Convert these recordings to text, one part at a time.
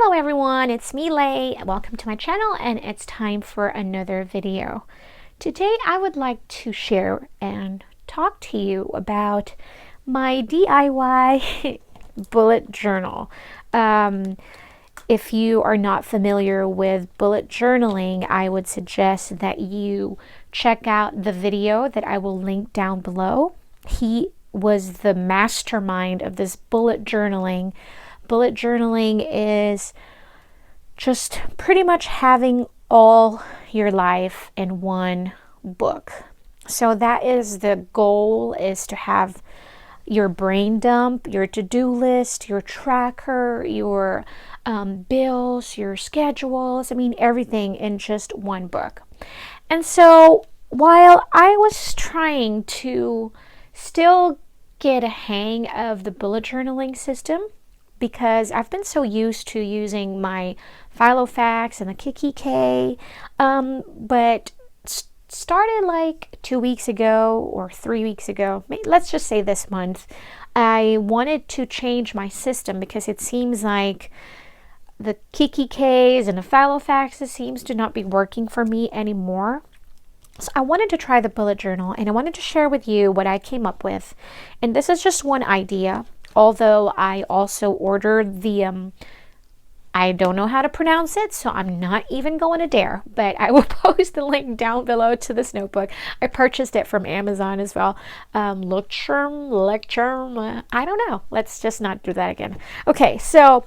Hello everyone, it's me Lay. Welcome to my channel and it's time for another video. Today I would like to share and talk to you about my DIY bullet journal. If you are not familiar with bullet journaling, I would suggest that you check out the video that I will link down below. He was the mastermind of this bullet journaling. Bullet journaling is just pretty much having all your life in one book. So that is the goal, is to have your brain dump, your to-do list, your tracker, your bills, your schedules, everything in just one book. And so while I was trying to still get a hang of the bullet journaling system, because I've been so used to using my Filofax and the kikki.K, but started like 2 weeks ago or 3 weeks ago, let's just say this month, I wanted to change my system because it seems like the kikki.Ks and the Filofaxes seems to not be working for me anymore. So I wanted to try the bullet journal and I wanted to share with you what I came up with. And this is just one idea. Although I also ordered the, I don't know how to pronounce it, so I'm not even going to dare, but I will post the link down below to this notebook. I purchased it from Amazon as well. Lecturm, I don't know. Let's just not do that again. Okay, so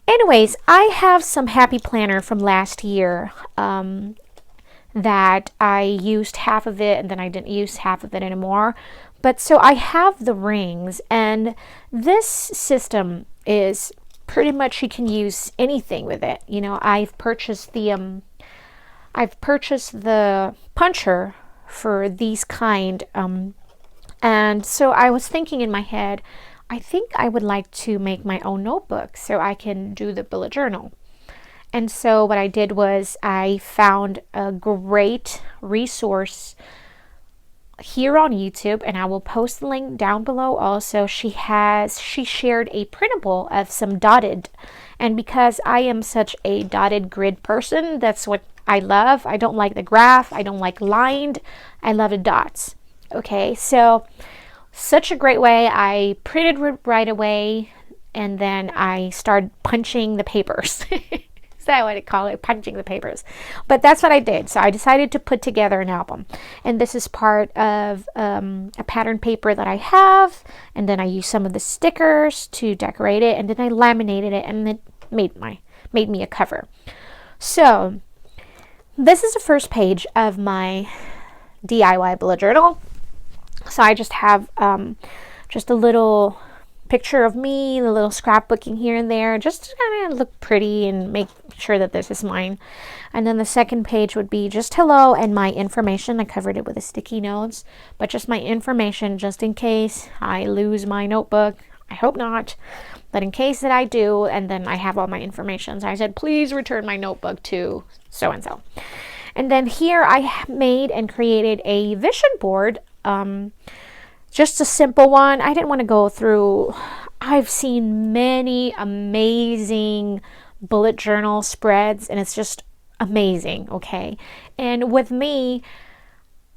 anyways, I have some Happy Planner from last year that I used half of it and then I didn't use half of it anymore. But so I have the rings, and this system is pretty much, you can use anything with it. You know, I've purchased the puncher for these kind, and so I was thinking in my head, I think I would like to make my own notebook so I can do the bullet journal. And so what I did was I found a great resource here on YouTube, and I will post the link down below also. She shared a printable of some dotted, and because I am such a dotted grid person, that's what I love. I don't like the graph, I don't like lined, I love the dots. Okay, so such a great way. I printed right away and then I started punching the papers. Is that what I call it? Punching the papers. But that's what I did. So I decided to put together an album. And this is part of a pattern paper that I have. And then I used some of the stickers to decorate it. And then I laminated it and it made me a cover. So this is the first page of my DIY bullet journal. So I just have just a little picture of me, the little scrapbooking here and there, just to kind of look pretty and make sure that this is mine. And then the second page would be just hello and my information. I covered it with the sticky notes, but just my information just in case I lose my notebook. I hope not, but in case that I do, and then I have all my information. So I said, please return my notebook to so-and-so. And then here I made and created a vision board, just a simple one. I didn't want to go through, I've seen many amazing bullet journal spreads and it's just amazing, okay? And with me,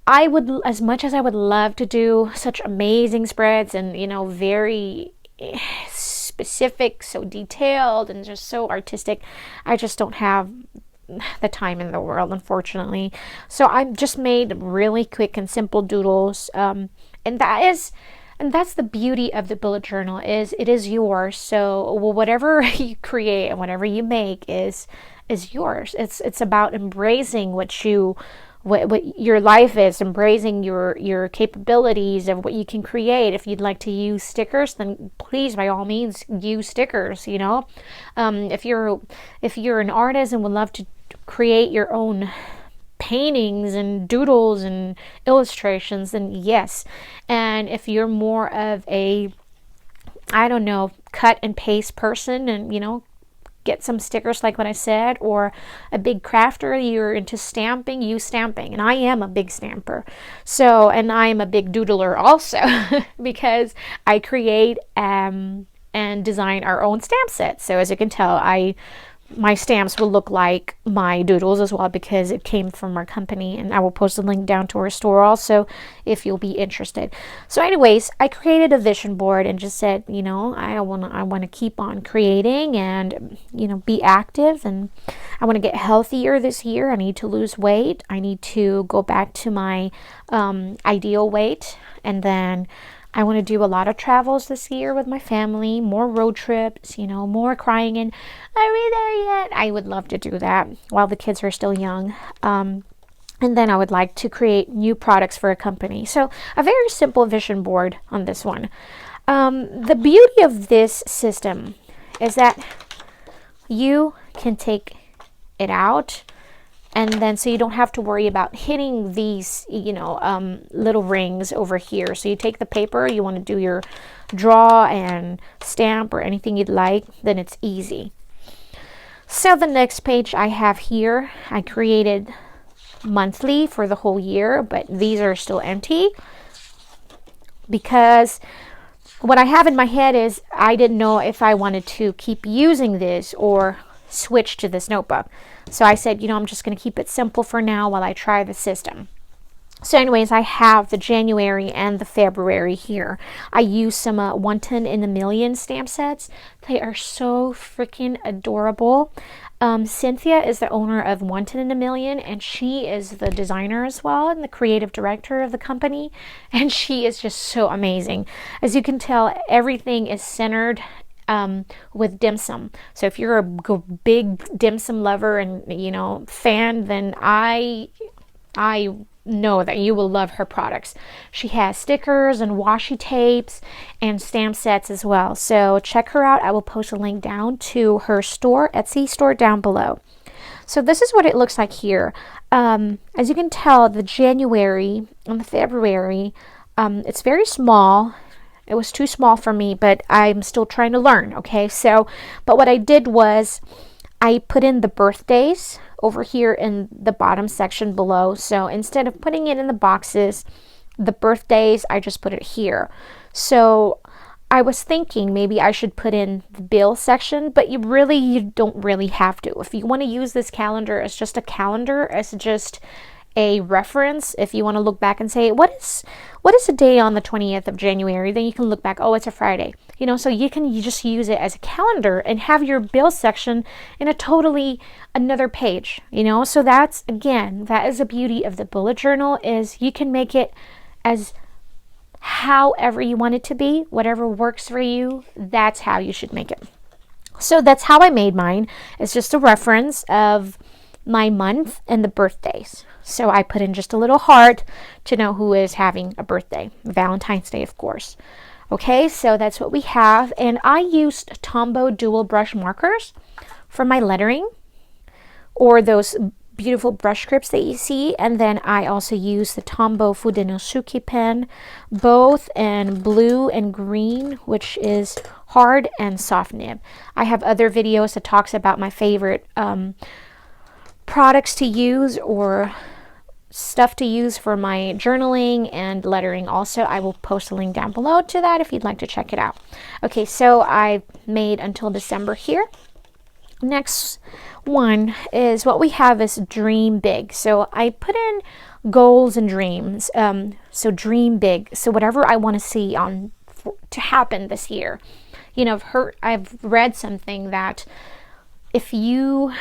I would, as much as I would love to do such amazing spreads and, you know, very specific, so detailed and just so artistic, I just don't have the time in the world, unfortunately. So I've just made really quick and simple doodles, and that's the beauty of the bullet journal, is it is yours. So whatever you create and whatever you make is yours. It's about embracing what your life is, embracing your capabilities of what you can create. If you'd like to use stickers, then please, by all means, use stickers, you know. If you're an artist and would love to create your own paintings and doodles and illustrations, then yes. And if you're more of a, I don't know, cut and paste person and, you know, get some stickers like what I said, or a big crafter, you're into stamping, use stamping. And I am a big stamper. So, and I am a big doodler also because I create and design our own stamp set. So as you can tell, I my stamps will look like my doodles as well, because it came from our company, and I will post a link down to our store also if you'll be interested. So anyways, I created a vision board and just said, you know, I want to keep on creating and, you know, be active, and I want to get healthier this year. I need to lose weight. I need to go back to my ideal weight, and then I want to do a lot of travels this year with my family, more road trips, you know, more crying and, are we there yet? I would love to do that while the kids are still young. And then I would like to create new products for a company. So a very simple vision board on this one. The beauty of this system is that you can take it out, and then so you don't have to worry about hitting these, you know, little rings over here. So you take the paper, you want to do your draw and stamp or anything you'd like, then it's easy. So the next page I have here, I created monthly for the whole year, but these are still empty because what I have in my head is I didn't know if I wanted to keep using this or switch to this notebook. So I said, you know, I'm just going to keep it simple for now while I try the system. So anyways, I have the January and the February here. I use some 110 in a million stamp sets. They are so freaking adorable. Cynthia is the owner of 110 in a million, and she is the designer as well and the creative director of the company. And she is just so amazing. As you can tell, everything is centered with dim sum. So if you're a big dim sum lover and, you know, fan, then I know that you will love her products. She has stickers and washi tapes and stamp sets as well. So check her out. I will post a link down to her store, Etsy store, down below. So this is what it looks like here. As you can tell, the January and the February, it's very small. It was too small for me, but I'm still trying to learn, okay? So, but what I did was I put in the birthdays over here in the bottom section below. So instead of putting it in the boxes, the birthdays, I just put it here. So I was thinking maybe I should put in the bill section, but you don't really have to. If you want to use this calendar as just a calendar, as just a reference, if you want to look back and say, what is a day on the 20th of January, then you can look back, oh, it's a Friday, you know, so you just use it as a calendar and have your bill section in a totally another page, you know. So that's, again, that is the beauty of the bullet journal, is you can make it as however you want it to be, whatever works for you, that's how you should make it. So that's how I made mine. It's just a reference of my month and the birthdays. So I put in just a little heart to know who is having a birthday. Valentine's Day, of course. Okay, so that's what we have. And I used Tombow dual brush markers for my lettering, or those beautiful brush scripts that you see. And then I also used the Tombow Fudenosuke pen, both in blue and green, which is hard and soft nib. I have other videos that talks about my favorite products to use or stuff to use for my journaling and lettering. Also, I will post a link down below to that if you'd like to check it out. Okay, so I made until December here. Next one is what we have is dream big. So I put in goals and dreams. So dream big. So whatever I want to see to happen this year. You know, I've read something that if you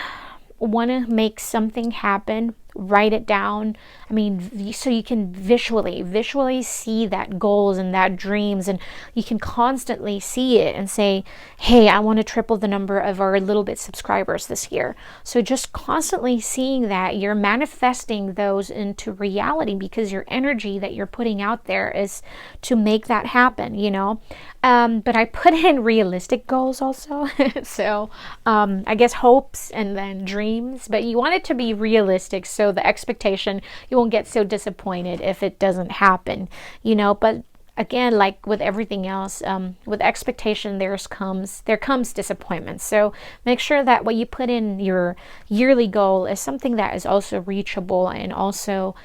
want to make something happen, write it down. I mean, so you can visually see that goals and that dreams, and you can constantly see it and say, hey, I want to triple the number of our Little Bit subscribers this year. So just constantly seeing that, you're manifesting those into reality, because your energy that you're putting out there is to make that happen, you know. But I put in realistic goals also. So I guess hopes and then dreams, but you want it to be realistic, so the expectation, you won't get so disappointed if it doesn't happen, you know. But again, like with everything else, with expectation there comes disappointment. So make sure that what you put in your yearly goal is something that is also reachable and also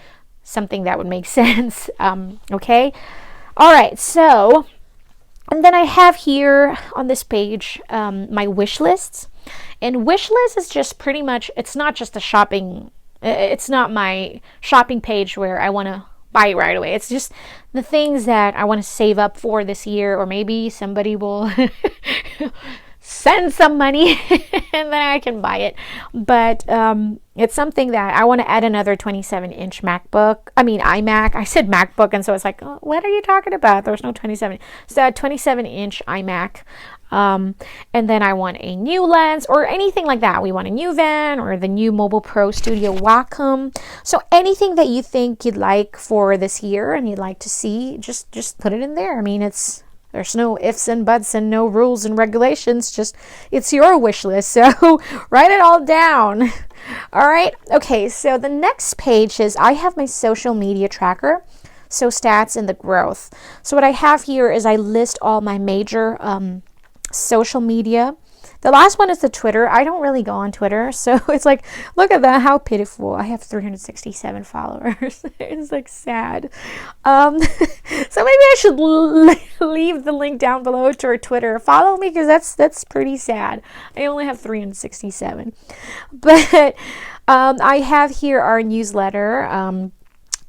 something that would make sense. Okay, all right, so and then I have here on this page my wish lists. And wish list is just pretty much, it's not just a shopping, it's not my shopping page where I want to buy it right away. It's just the things that I want to save up for this year, or maybe somebody will send some money and then I can buy it. But it's something that I want to add another 27-inch MacBook. I mean, iMac. I said MacBook, and so it's like, oh, what are you talking about? There's no 27. So a 27-inch iMac. And then I want a new lens or anything like that. We want a new van or the new Mobile Pro Studio Wacom. So anything that you think you'd like for this year and you'd like to see, just put it in there. I mean, there's no ifs and buts and no rules and regulations. Just, it's your wish list. So write it all down. All right. Okay. So the next page is I have my social media tracker. So stats and the growth. So what I have here is I list all my major social media. The last one is the Twitter. I don't really go on Twitter, so it's like, look at that, how pitiful. I have 367 followers. It's like sad. So maybe I should leave the link down below to our Twitter. Follow me, because that's pretty sad. I only have 367. But I have here our newsletter.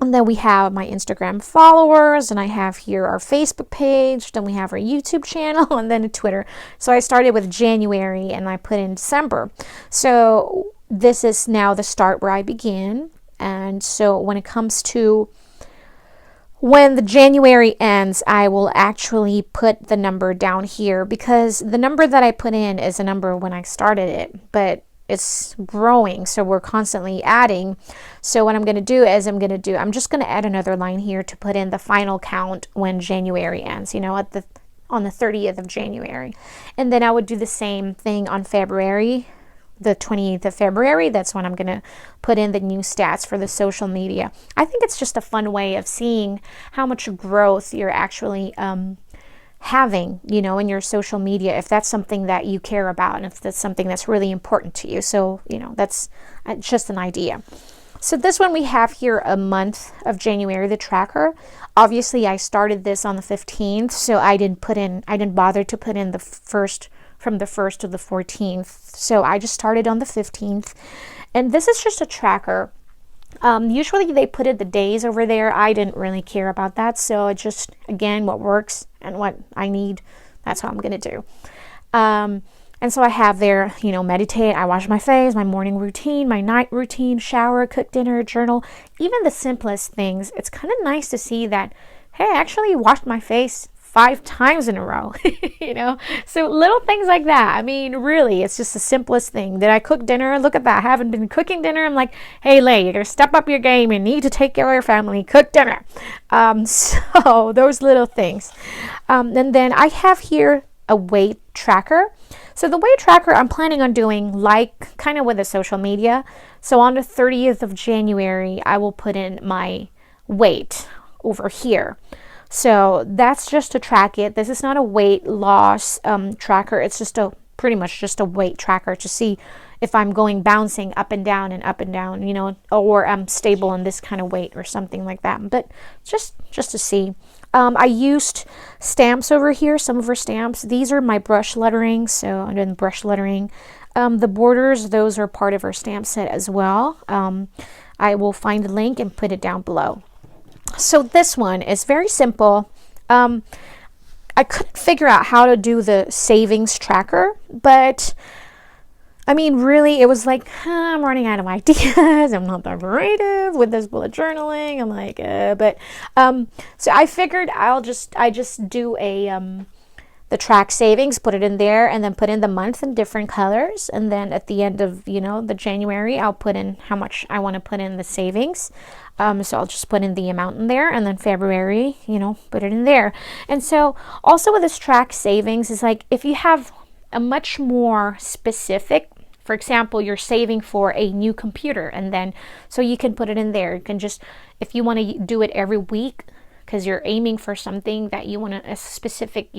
And then we have my Instagram followers, and I have here our Facebook page, then we have our YouTube channel, and then a Twitter. So I started with January and I put in December. So this is now the start where I begin. And so when it comes to when the January ends, I will actually put the number down here, because the number that I put in is a number when I started it, but it's growing, so we're constantly adding. So what I'm going to do is I'm just going to add another line here to put in the final count when January ends, on the 30th of January. And then I would do the same thing on February, the 28th of February. That's when I'm going to put in the new stats for the social media. I think it's just a fun way of seeing how much growth you're actually having, in your social media, if that's something that you care about and if that's something that's really important to you. So, that's just an idea. So this one we have here a month of January, the tracker. Obviously, I started this on the 15th, so I didn't bother to put in the first, from the 1st to the 14th. So I just started on the 15th. And this is just a tracker. Usually they put in the days over there. I didn't really care about that. So it just, again, what works and what I need, that's what I'm going to do. And so I have there, meditate, I wash my face, my morning routine, my night routine, shower, cook dinner, journal, even the simplest things. It's kind of nice to see that, hey, I actually washed my face 5 times in a row, so little things like that. I mean, really, it's just the simplest thing. Did I cook dinner? Look at that. I haven't been cooking dinner. I'm like, hey, Lay, you gotta step up your game. You need to take care of your family. Cook dinner. So those little things. And then I have here a weight tracker. So the weight tracker I'm planning on doing like kind of with the social media. So on the 30th of January, I will put in my weight over here. So that's just to track it. This is not a weight loss tracker. It's just pretty much just a weight tracker to see if I'm bouncing up and down, or I'm stable in this kind of weight or something like that. But just to see. I used stamps over here, some of our stamps. These are my brush lettering, so I'm doing brush lettering. The borders, those are part of our stamp set as well. I will find the link and put it down below. So this one is very simple. I couldn't figure out how to do the savings tracker, but I mean, really, it was like, I'm running out of ideas. I'm not that creative with this bullet journaling. I'm like, so I figured I just do the track savings, put it in there, and then put in the month in different colors. And then at the end of, the January, I'll put in how much I want to put in the savings. So I'll just put in the amount in there, and then February, put it in there. And so also with this track savings is like, if you have a much more specific, for example, you're saving for a new computer, and then so you can put it in there. You can just, if you want to do it every week because you're aiming for something that you want a specific,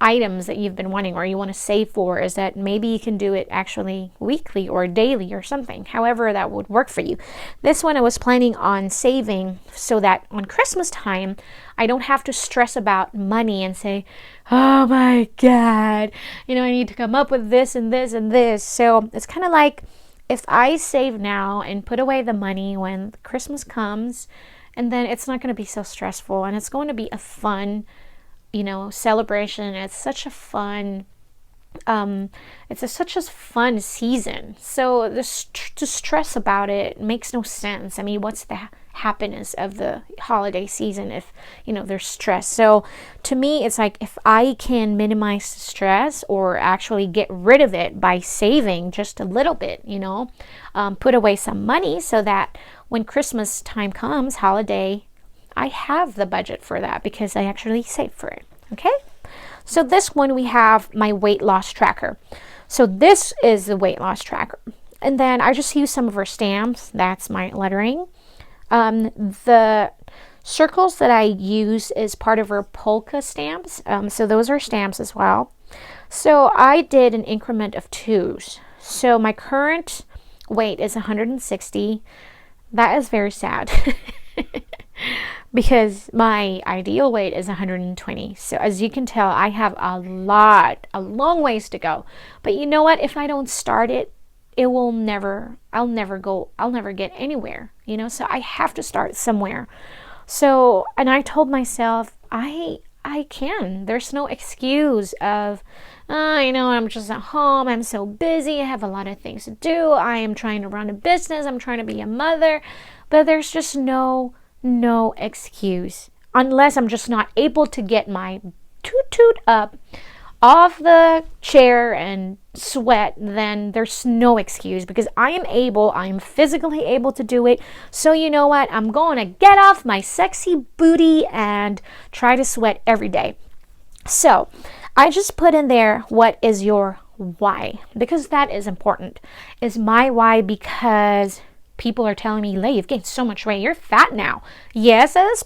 items that you've been wanting or you want to save for, is that maybe you can do it actually weekly or daily or something, however that would work for you. This one I was planning on saving so that on Christmas time I don't have to stress about money and say, oh my God, I need to come up with this and this and this. So it's kind of like, if I save now and put away the money when Christmas comes, and then it's not going to be so stressful, and it's going to be a fun celebration. It's such a fun such a fun season. So to stress about it makes no sense. I mean, what's the happiness of the holiday season if there's stress? So to me, it's like, if I can minimize the stress or actually get rid of it by saving just a little bit, put away some money so that when Christmas time comes, holiday, I have the budget for that because I actually saved for it. Okay, so this one, we have my weight loss tracker. So this is the weight loss tracker, and then I just use some of her stamps. That's my lettering. The circles that I use is part of her polka stamps, so those are stamps as well. So I did an increment of 2s. So my current weight is 160. That is very sad. Because my ideal weight is 120. So as you can tell, I have a long ways to go. But you know what? If I don't start it, I'll never get anywhere, so I have to start somewhere. So, and I told myself, I can. There's no excuse of, I'm just at home. I'm so busy. I have a lot of things to do. I am trying to run a business. I'm trying to be a mother. But there's just no excuse, unless I'm just not able to get my toot up off the chair and sweat. Then there's no excuse, because I am physically able to do it. So you know what? I'm going to get off my sexy booty and try to sweat every day. So I just put in there, what is your why? Because that is important. Is my why because people are telling me, Lei, you've gained so much weight. You're fat now. Yes, that is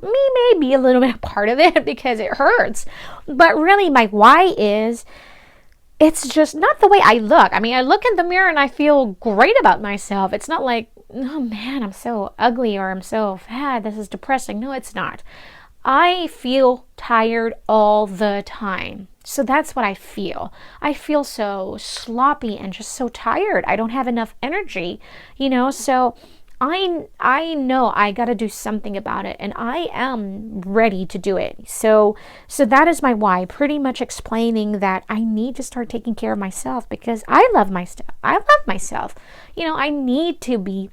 maybe a little bit part of it because it hurts. But really, my why is, it's just not the way I look. I mean, I look in the mirror and I feel great about myself. It's not like, oh man, I'm so ugly or I'm so fat. This is depressing. No, it's not. I feel tired all the time. So that's what I feel. I feel so sloppy and just so tired. I don't have enough energy, so I know I got to do something about it, and I am ready to do it. So that is my why, pretty much explaining that I need to start taking care of myself because I love myself. I need to be,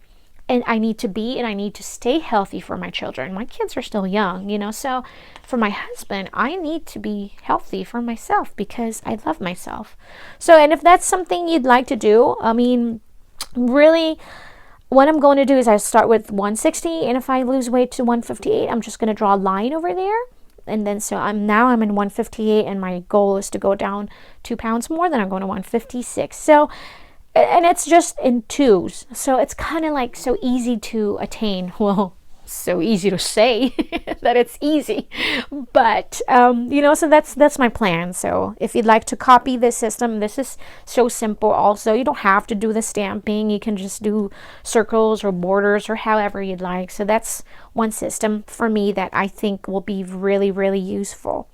and I need to stay healthy for my children. My kids are still young, so for my husband, I need to be healthy for myself because I love myself. So, and if that's something you'd like to do, I mean, really, what I'm going to do is I start with 160, and if I lose weight to 158, I'm just going to draw a line over there. And then so I'm in 158, and my goal is to go down 2 pounds more. Then I'm going to 156. So, and it's just in 2s. So it's kind of like so easy to attain. Well, so easy to say that it's easy, but so that's my plan. So if you'd like to copy this system, this is so simple. Also, you don't have to do the stamping. You can just do circles or borders or however you'd like. So that's one system for me that I think will be really, really useful.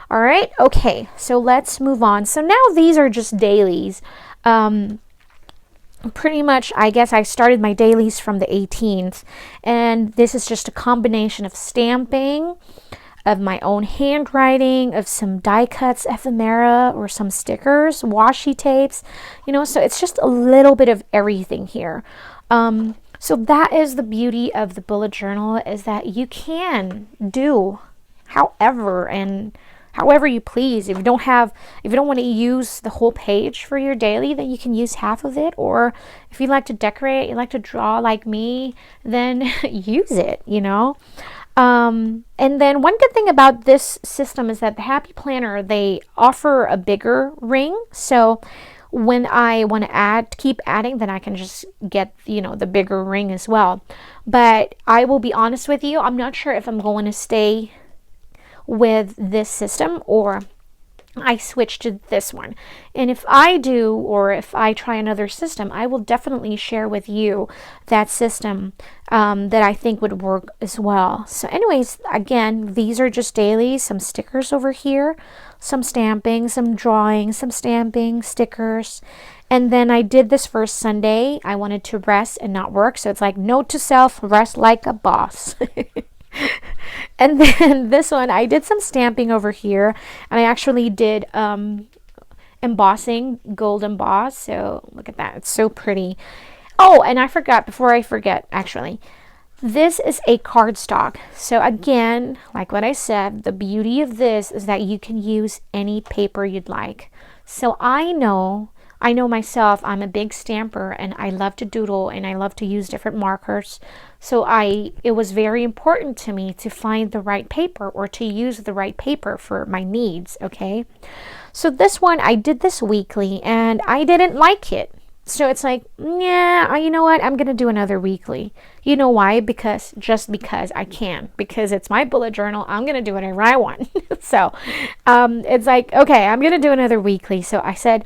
All right. Okay. So let's move on. So now these are just dailies. Pretty much, I guess I started my dailies from the 18th, and this is just a combination of stamping, of my own handwriting, of some die cuts, ephemera, or some stickers, washi tapes, so it's just a little bit of everything here. So that is the beauty of the bullet journal, is that you can do however you please. If you don't want to use the whole page for your daily, then you can use half of it. Or if you like to decorate, you like to draw like me, then use it, And then one good thing about this system is that the Happy Planner, they offer a bigger ring. So when I want to keep adding, then I can just get, the bigger ring as well. But I will be honest with you, I'm not sure if I'm going to stay with this system or I switch to this one. And if I do, or if I try another system, I will definitely share with you that system that I think would work as well. So anyways, again, these are just daily, some stickers over here, some stamping, some drawing, some stamping, stickers. And then I did this first Sunday. I wanted to rest and not work. So it's like, note to self, rest like a boss. And then this one, I did some stamping over here, and I actually did embossing, gold emboss. So look at that, it's so pretty. Oh, and I forgot, before I forget, actually, this is a cardstock. So again, like what I said, the beauty of this is that you can use any paper you'd like. So I know myself, I'm a big stamper, and I love to doodle, and I love to use different markers. So it was very important to me to find the right paper, or to use the right paper for my needs, okay? So this one, I did this weekly, and I didn't like it. So it's like, yeah, you know what? I'm going to do another weekly. You know why? Just because I can. Because it's my bullet journal. I'm going to do whatever I want. So it's like, okay, I'm going to do another weekly. So I said,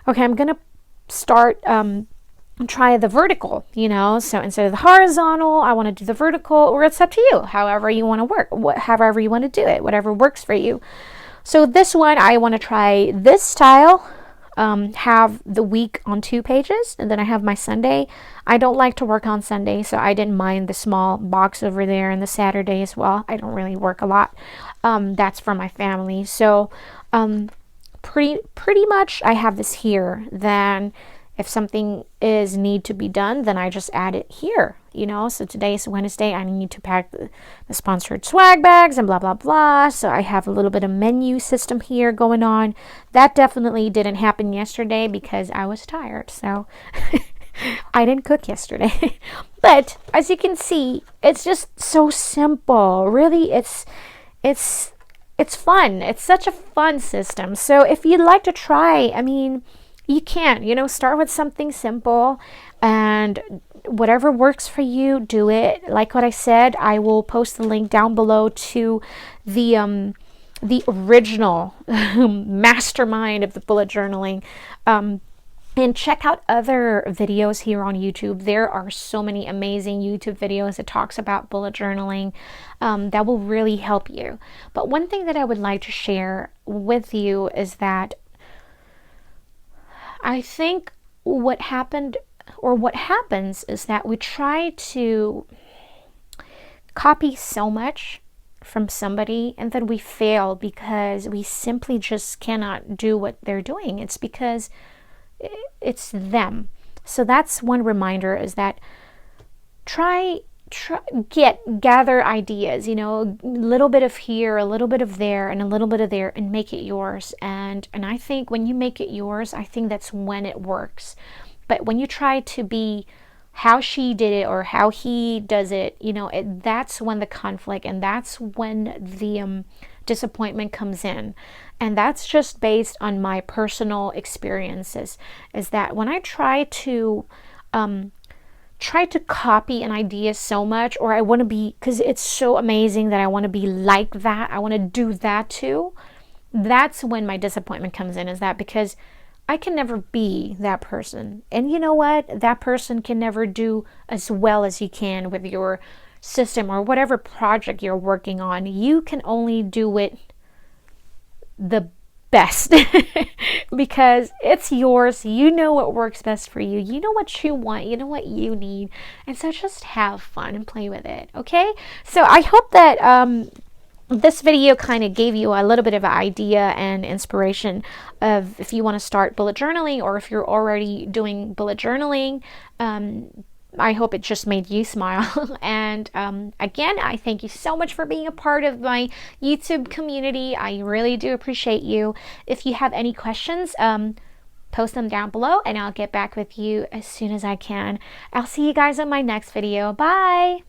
okay, I'm going to start try the vertical, so instead of the horizontal, I want to do the vertical, or it's up to you, however you want to work, however you want to do it, whatever works for you. So this one, I want to try this style, have the week on 2 pages, and then I have my Sunday. I don't like to work on Sunday, so I didn't mind the small box over there, and the Saturday as well. I don't really work a lot. That's for my family. So pretty much I have this here. Then if something is need to be done, then I just add it here, so today is Wednesday, I need to pack the sponsored swag bags and blah blah blah. So I have a little bit of menu system here going on. That definitely didn't happen yesterday because I was tired, so I didn't cook yesterday. But as you can see, it's just so simple. Really, it's fun. It's such a fun system. So if you'd like to try, you can, start with something simple, and whatever works for you, do it. Like what I said, I will post the link down below to the original mastermind of the bullet journaling. And check out other videos here on YouTube. There are so many amazing YouTube videos that talks about bullet journaling that will really help you. But one thing that I would like to share with you is that I think what happened, or what happens, is that we try to copy so much from somebody, and then we fail because we simply just cannot do what they're doing. It's because it's them. So that's one reminder, is that gather ideas, a little bit of here, a little bit of there, and a little bit of there, and make it yours. And I think when you make it yours, I think that's when it works. But when you try to be how she did it or how he does it, that's when the conflict, and that's when the disappointment comes in. And that's just based on my personal experiences, is that when I try to copy an idea so much, or I want to be, because it's so amazing that I want to be like that, I want to do that too, that's when my disappointment comes in, is that because I can never be that person. And you know what? That person can never do as well as you can with your system or whatever project you're working on. You can only do it the best because it's yours. You know what works best for you. You know what you want. You know what you need. And so just have fun and play with it. Okay? So I hope that this video kind of gave you a little bit of an idea and inspiration of if you want to start bullet journaling, or if you're already doing bullet journaling. I hope it just made you smile. And again, I thank you so much for being a part of my YouTube community. I really do appreciate you. If you have any questions, post them down below, and I'll get back with you as soon as I can. I'll see you guys on my next video. Bye!